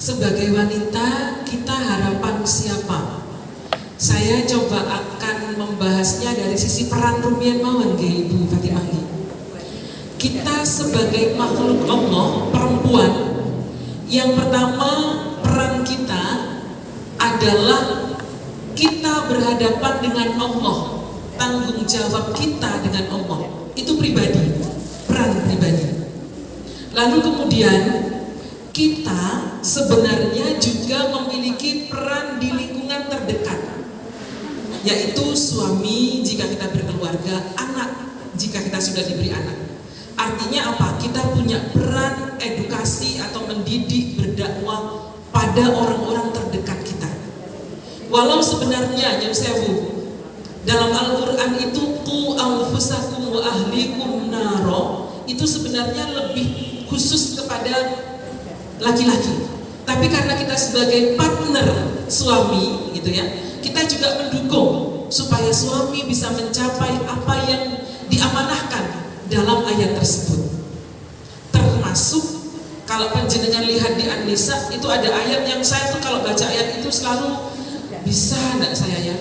Sebagai wanita, kita harapan siapa? Saya coba akan membahasnya dari sisi peran rumiyin mawon nggih Ibu Fatimah. Kita sebagai makhluk Allah, perempuan, yang pertama peran kita adalah kita berhadapan dengan Allah. Tanggung jawab kita dengan Allah itu pribadi, peran pribadi. Lalu kemudian kita sebenarnya juga memiliki peran di lingkungan terdekat, yaitu suami jika kita berkeluarga, anak jika kita sudah diberi anak. Artinya apa? Kita punya peran edukasi atau mendidik, berdakwah pada orang-orang terdekat kita. Walau sebenarnya yang sewu dalam Al-Quran itu qu anfusakum wa ahlikum naro, itu sebenarnya lebih khusus kepada laki-laki. Tapi karena kita sebagai partner suami gitu ya, kita juga mendukung supaya suami bisa mencapai apa yang diamanahkan dalam ayat tersebut. Termasuk kalau panjenengan lihat di An-Nisa itu ada ayat yang saya tuh kalau baca ayat itu selalu bisa enggak saya ya,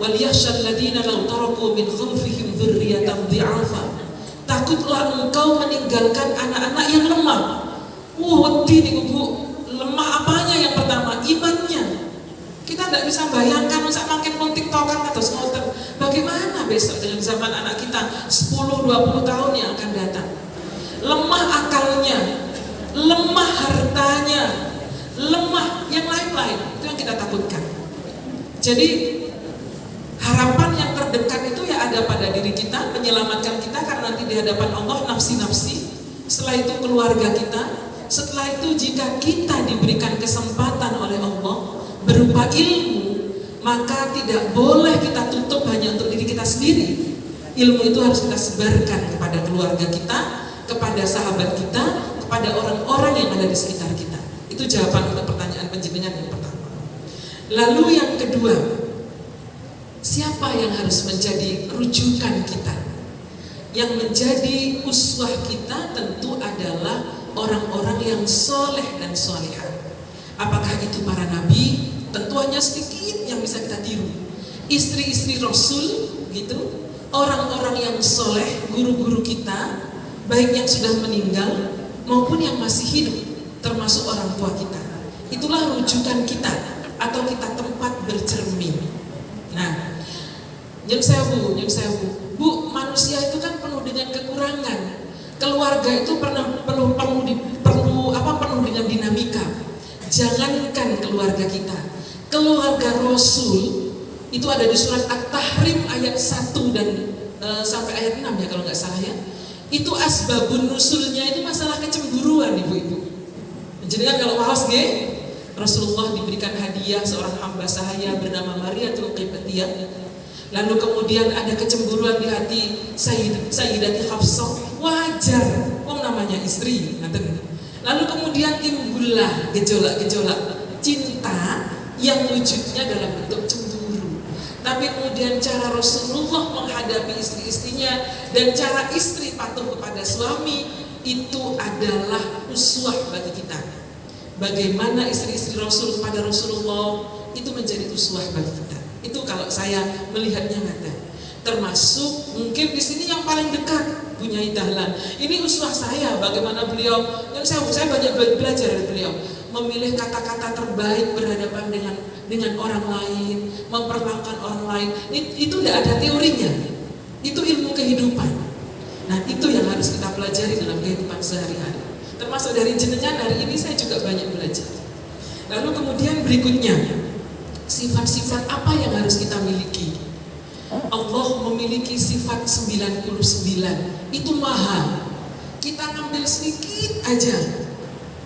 wal yakhshal ladina law taraku min khalfihim dzurriyyatan dhi'afa, takutlah engkau meninggalkan anak-anak yang lemah. Wedi nih Bu, lemah apanya? Yang pertama imannya. Kita tidak bisa bayangkan masa makin pun tiktokan atau ngoten. Bagaimana besok dengan zaman anak kita 10-20 tahun yang akan datang? Lemah akalnya, lemah hartanya, lemah yang lain-lain. Itu yang kita takutkan. Jadi harapan yang terdekat itu ya ada pada diri kita, menyelamatkan kita karena nanti di hadapan Allah nafsi-nafsi. Setelah itu keluarga kita. Setelah itu jika kita diberikan kesempatan oleh Allah berupa ilmu, maka tidak boleh kita tutup hanya untuk diri kita sendiri. Ilmu itu harus kita sebarkan kepada keluarga kita, kepada sahabat kita, kepada orang-orang yang ada di sekitar kita. Itu jawaban untuk pertanyaan panjenengan yang pertama. Lalu yang kedua, siapa yang harus menjadi rujukan kita? Yang menjadi uswah kita tentu adalah orang-orang yang soleh dan solehah. Apakah itu para nabi? Tentu hanya sedikit yang bisa kita tiru. Istri-istri Rasul gitu, orang-orang yang soleh, guru-guru kita, baik yang sudah meninggal maupun yang masih hidup, termasuk orang tua kita. Itulah rujukan kita atau kita tempat bercermin. Nah, yang saya bu, manusia itu kan penuh dengan kekurangan. Keluarga itu penuh dengan dinamika. Jangankan keluarga kita, keluarga Rasul itu ada di surat At-Tahrim ayat 1 dan sampai ayat 6 ya kalau nggak salah ya. Itu asbabun nusulnya itu masalah kecemburuan ibu-ibu. Jadi kan kalau waos nggih, Rasulullah diberikan hadiah seorang hamba sahaya bernama Mariatul Qibtiyah. Lalu kemudian ada kecemburuan di hati Sayyidati Hafsah, wajar, namanya istri. Lalu kemudian timbullah gejolak-gejolak cinta yang wujudnya dalam bentuk cemburu. Tapi kemudian cara Rasulullah menghadapi istri-istrinya dan cara istri patuh kepada suami itu adalah uswah bagi kita. Bagaimana istri-istri Rasul kepada Rasulullah itu menjadi uswah bagi kita. Itu kalau saya melihatnya mata. Termasuk mungkin di sini yang paling dekat punya Dahlan. Ini uswah saya, bagaimana beliau, yang saya banyak belajar dari beliau, memilih kata-kata terbaik berhadapan dengan orang lain, memperlakukan orang lain. Itu tidak ada teorinya. Itu ilmu kehidupan. Nah, itu yang harus kita pelajari dalam kehidupan sehari-hari. Termasuk dari jenengan hari ini saya juga banyak belajar. Lalu kemudian berikutnya, sifat-sifat apa yang harus kita miliki? Allah memiliki sifat 99. Itu maha. Kita ngambil sedikit aja.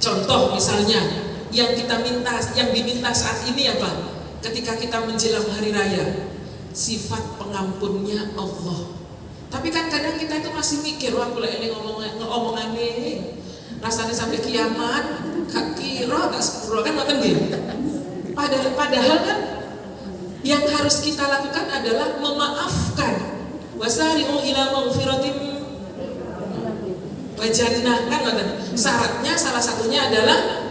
Contoh misalnya yang diminta saat ini apa? Ketika kita menjelang hari raya, sifat pengampunnya Allah. Tapi kan kadang kita itu masih mikir, wah kalau ini ngomongan ini rasanya sampai kiamat, gak kira, gak sepuluh kan ngoten nggih. Padahal kan yang harus kita lakukan adalah memaafkan. Wasari'u ila maghfiratin wa jannah kan ngoten. Syaratnya salah satunya adalah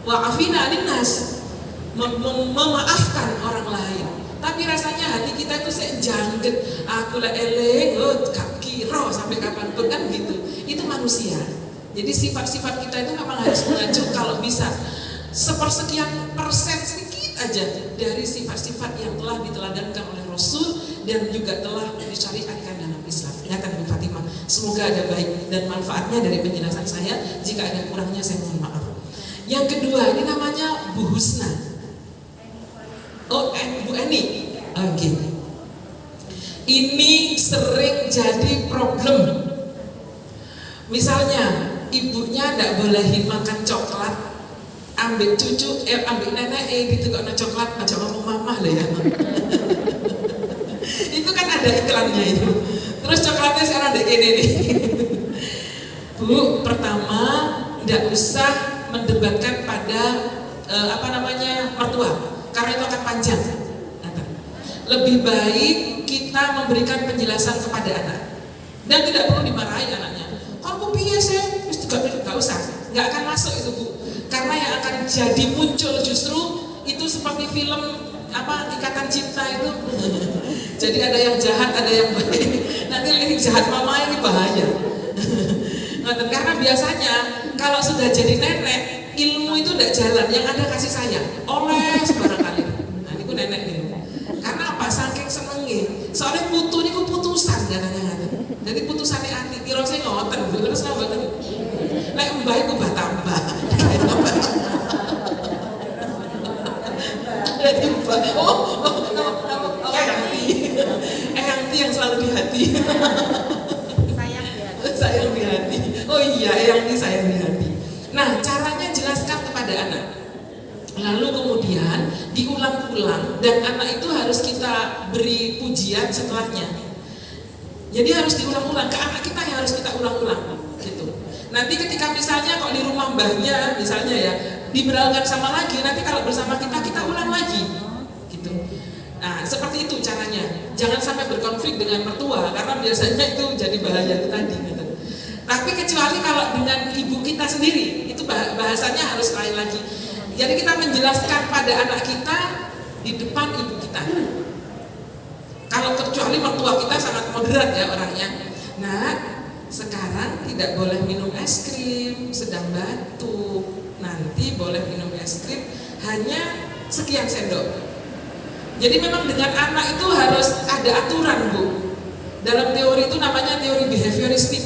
wa'afina anin nas, memaafkan orang lain. Tapi rasanya hati kita itu sejangget, aku lah eleng, gak kira sampai kapanpun kan gitu. Itu manusia. Jadi sifat-sifat kita itu memang harus mengacu kalau bisa sepersekian persen sedikit aja dari sifat-sifat yang telah diteladankan oleh Rasul dan juga telah disyariatkan dalam Islam. Ingatkan Bu Fatimah, semoga ada baik dan manfaatnya dari penjelasan saya. Jika ada kurangnya saya mohon maaf. Yang kedua, ini namanya Bu Husna. Bu Eni. Oke. Ini sering jadi problem. Misalnya ibunya tidak bolehin makan coklat, ambil cucu, ambil nenek, gitu kok na coklat, aja ngomong mama lah ya. Itu kan ada iklannya itu. Terus coklatnya sekarang ada gini nih. Bu, pertama tidak usah mendebatkan pada mertua, karena itu akan panjang. Lebih baik kita memberikan penjelasan kepada anak dan tidak perlu dimarahi anaknya. Kalau piye sih, nggak usah, nggak akan masuk itu Bu. Karena yang akan jadi muncul justru itu seperti film Ikatan Cinta itu. Jadi ada yang jahat, ada yang baik. Nanti yang jahat mama ini bahaya. Karena biasanya kalau sudah jadi nenek, ilmu itu tidak jalan, yang ada kasih sayang, oleh sebarang kali. Nah ini ku nenek nih. Karena apa? Saking senengnya. Soalnya putu ini ku putusan katanya. Jadi putusannya hati. Kira saya ngoten, terus ngoten. Lek mbah iku mbah tambah. Jadi mbah. Eyangti yang selalu di hati. Sayang di hati. Oh iya, eyangti sayang di hati. Nah, caranya jelaskan kepada anak. Lalu kemudian diulang-ulang dan anak itu harus kita beri pujian setelahnya. Jadi harus diulang-ulang, ke anak kita yang harus kita ulang-ulang gitu. Nanti ketika misalnya kok di rumah mbahnya misalnya ya diberangkat sama lagi, nanti kalau bersama kita ulang lagi gitu. Nah seperti itu caranya. Jangan sampai berkonflik dengan mertua karena biasanya itu jadi bahaya itu tadi gitu. Tapi kecuali kalau dengan ibu kita sendiri itu bahasanya harus lain lagi. Jadi kita menjelaskan pada anak kita di depan ibu kita. Kalau kecuali mertua kita sangat moderat ya orangnya. Nah, sekarang tidak boleh minum es krim sedang batuk. Nanti boleh minum es krim hanya sekian sendok. Jadi memang dengan anak itu harus ada aturan Bu. Dalam teori itu namanya teori behavioristik.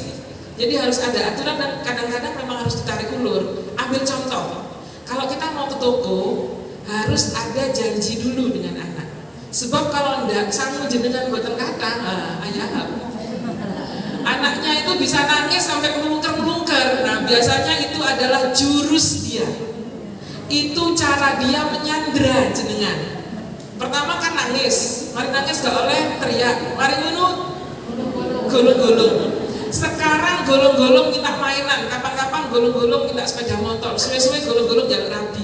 Jadi harus ada aturan dan kadang-kadang memang harus ditarik ulur. Ambil contoh. Kalau kita mau ke toko, harus ada janji dulu dengan anak. Sebab kalau enggak, sanggup jenengan buatan kata, ayah. Anaknya itu bisa nangis sampai melungker-melungker. Nah, biasanya itu adalah jurus dia. Itu cara dia menyandera jenengan. Pertama kan nangis, mari nangis gak oleh teriak, mari ngunu golong-golong. Sekarang golong-golong minta mainan, kapan-kapan golong-golong minta sepeda motor, suwe-suwe golong-golong jalan rabi.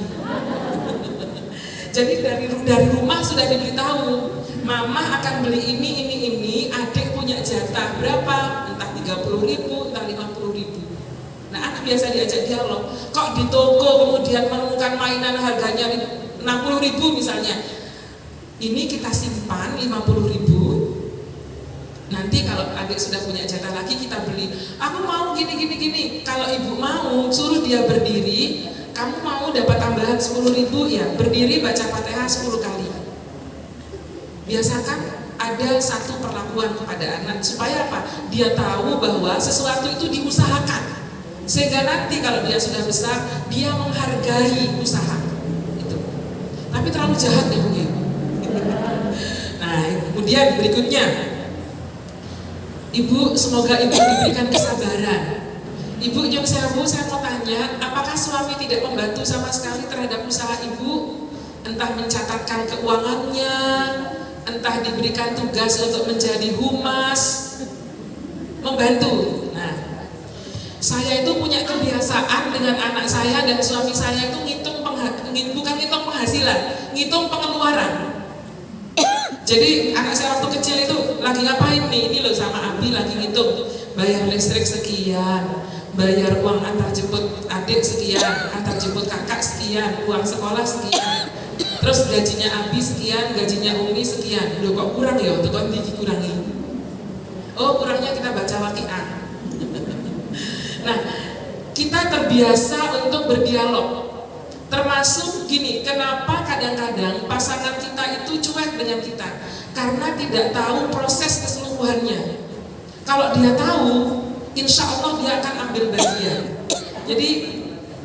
Jadi dari rumah sudah diberitahu, mama akan beli ini, adik punya jatah berapa, entah 30.000, entah 50.000. Nah anak biasa diajak dialog, kok di toko kemudian menemukan mainan harganya 60.000 misalnya, ini kita simpan 50.000. Nanti kalau adik sudah punya jatah lagi kita beli. Aku mau gini. Kalau ibu mau suruh dia berdiri. Kamu mau dapat tambahan 10.000 ya berdiri baca Fatihah 10 kali. Biasakan ada satu perlakuan kepada anak supaya apa? Dia tahu bahwa sesuatu itu diusahakan. Sehingga nanti kalau dia sudah besar dia menghargai usaha itu. Tapi terlalu jahat ya mungkin. Nah kemudian berikutnya. Ibu, semoga ibu diberikan kesabaran. Ibu Nyun Sewu, saya mau tanya, apakah suami tidak membantu sama sekali terhadap usaha ibu? Entah mencatatkan keuangannya, entah diberikan tugas untuk menjadi humas, membantu. Nah, saya itu punya kebiasaan dengan anak saya dan suami saya itu bukan ngitung penghasilan, ngitung pengeluaran. Jadi anak saya waktu kecil itu lagi ngapain nih? Ini loh sama Abi lagi ngitung bayar listrik sekian, bayar uang antar jemput adik sekian, antar jemput kakak sekian, uang sekolah sekian, terus gajinya Abi sekian, gajinya Umi sekian. Loh kok kurang ya? Untuk kan dikurangi. Oh kurangnya kita baca Waqiah. Nah, kita terbiasa untuk berdialog. Termasuk gini, kenapa kadang-kadang pasangan kita itu cuek dengan kita? Karena tidak tahu proses keseluruhannya. Kalau dia tahu, insya Allah dia akan ambil bagian. Jadi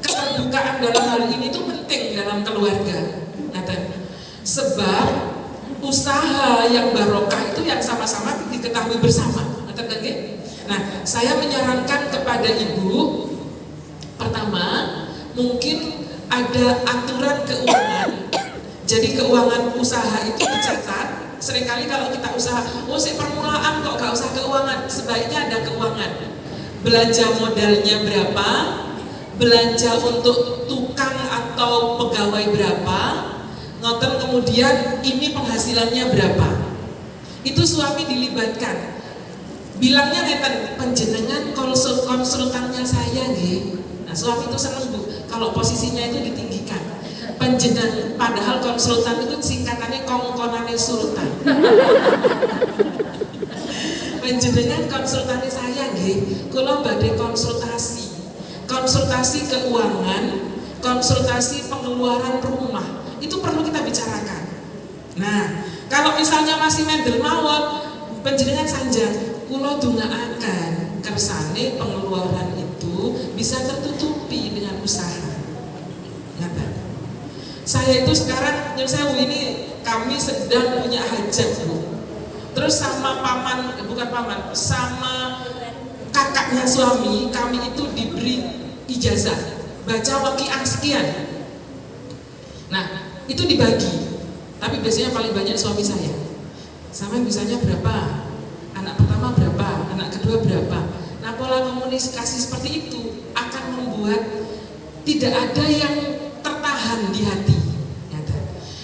keterbukaan dalam hal ini itu penting dalam keluarga. Sebab usaha yang barokah itu yang sama-sama diketahui bersama. Nah, saya menyarankan kepada ibu, pertama, mungkin ada aturan keuangan. Jadi keuangan usaha itu dicatat. Seringkali kalau kita usaha, oh si permulaan kok gak usah keuangan, sebaiknya ada keuangan. Belanja modalnya berapa, belanja untuk tukang atau pegawai berapa, ngoten kemudian ini penghasilannya berapa. Itu suami dilibatkan. Bilangnya neten, penjenengan konsultannya saya nggih. Nah, suami itu seneng Bu, kalau posisinya itu ditinggikan. Panjenengan, padahal konsultan itu singkatannya kongkonane sultan. Panjenengan konsultannya saya nggih, kula badhe konsultasi keuangan, konsultasi pengeluaran rumah. Itu perlu kita bicarakan. Nah, kalau misalnya masih mendel mawon, panjenengan sanjang, kula dongaaken kersane pengeluaran itu bisa tertutupi dengan usaha. Saya itu sekarang, saya ini kami sedang punya hajat Bu. Terus sama sama kakaknya suami, kami itu diberi ijazah baca Waqiah sekian. Nah, itu dibagi. Tapi biasanya paling banyak suami saya. Sama misalnya berapa? Anak pertama berapa? Anak kedua berapa? Nah, pola komunikasi seperti itu akan membuat tidak ada yang tertahan di hati.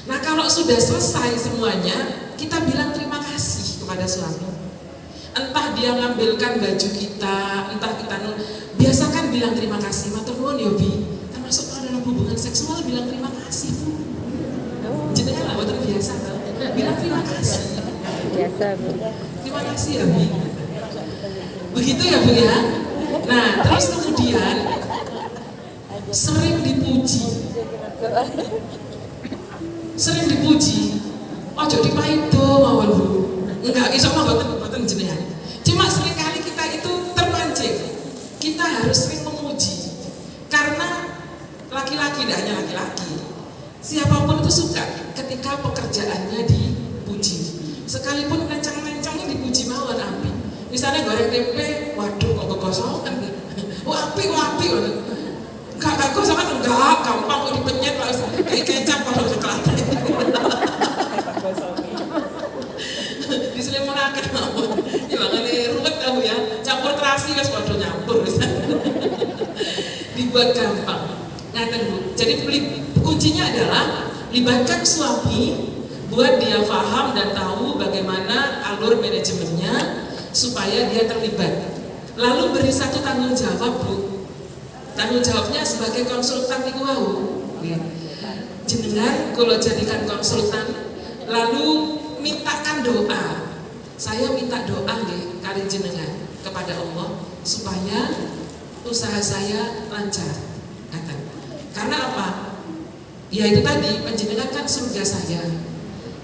Nah, kalau sudah selesai semuanya, kita bilang terima kasih kepada suami. Entah dia ngambilkan baju kita, entah kita biasakan bilang terima kasih. Matur nuwun ya Bi. Termasuk kalau dalam hubungan seksual bilang terima kasih Bu. Jenengan lah boten biasa tau. Bilang terima kasih. Biasa Bu. Terima kasih ya Bi. Begitu ya Bu ya. Nah, terus kemudian sering dipuji. Ojo dipaido mawon Bu. Enggak iso mah boten jenengan. Cuma seringkali kita itu terpancing. Kita harus sering memuji. Karena laki-laki, tidak hanya laki-laki, siapapun itu suka ketika pekerjaannya dipuji. Sekalipun lencang-lencangnya dipuji mawon api. Misalnya goreng tempe, waduh kok kegosongan. Api. Enggak kegosongan enggak, gampang kok dipenyet kayak kecap kalau sekelat. Diselimunakan mawon. Ya makanya ruwet kamu ya. Campur terasi wis padha nyampur wis. Dibuat gampang. Nah, Bu. Jadi kuncinya adalah libatkan suami buat dia paham dan tahu bagaimana alur manajemennya supaya dia terlibat. Lalu beri satu tanggung jawab Bu. Tanggung jawabnya sebagai konsultan niku wau. Jenengan kalau jadikan konsultan, lalu mintakan doa. Saya minta doa nggih kali jenengan kepada Allah supaya usaha saya lancar. Karena apa? Ya itu tadi, panjenengan kan surga saya.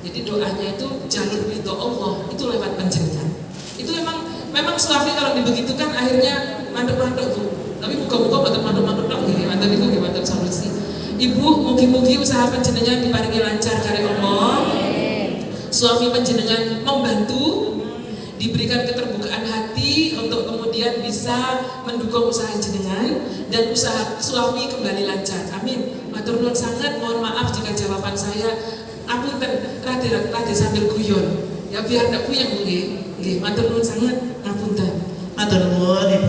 Jadi doanya itu jalur ridho Allah, itu lewat panjenengan. Itu memang suami kalau dibegitukan akhirnya mandek-mandek Bu. Tapi muka-muka boten mandek-mandek tok nggih, mantan niku nggih mantan solusi. Ibu, mugi-mugi usaha panjenengan diparingi lancar kali Allah. Suami panjenengan membantu, diberikan keterbukaan hati untuk kemudian bisa mendukung usaha jenengan dan usaha suami kembali lancar. Amin. Matur nuwun sangat, mohon maaf jika jawaban saya apunten rada sambil guyon. Ya biar ndak puyeng nggih. Nggih, matur nuwun sangat, ngapunten. Matur nuwun.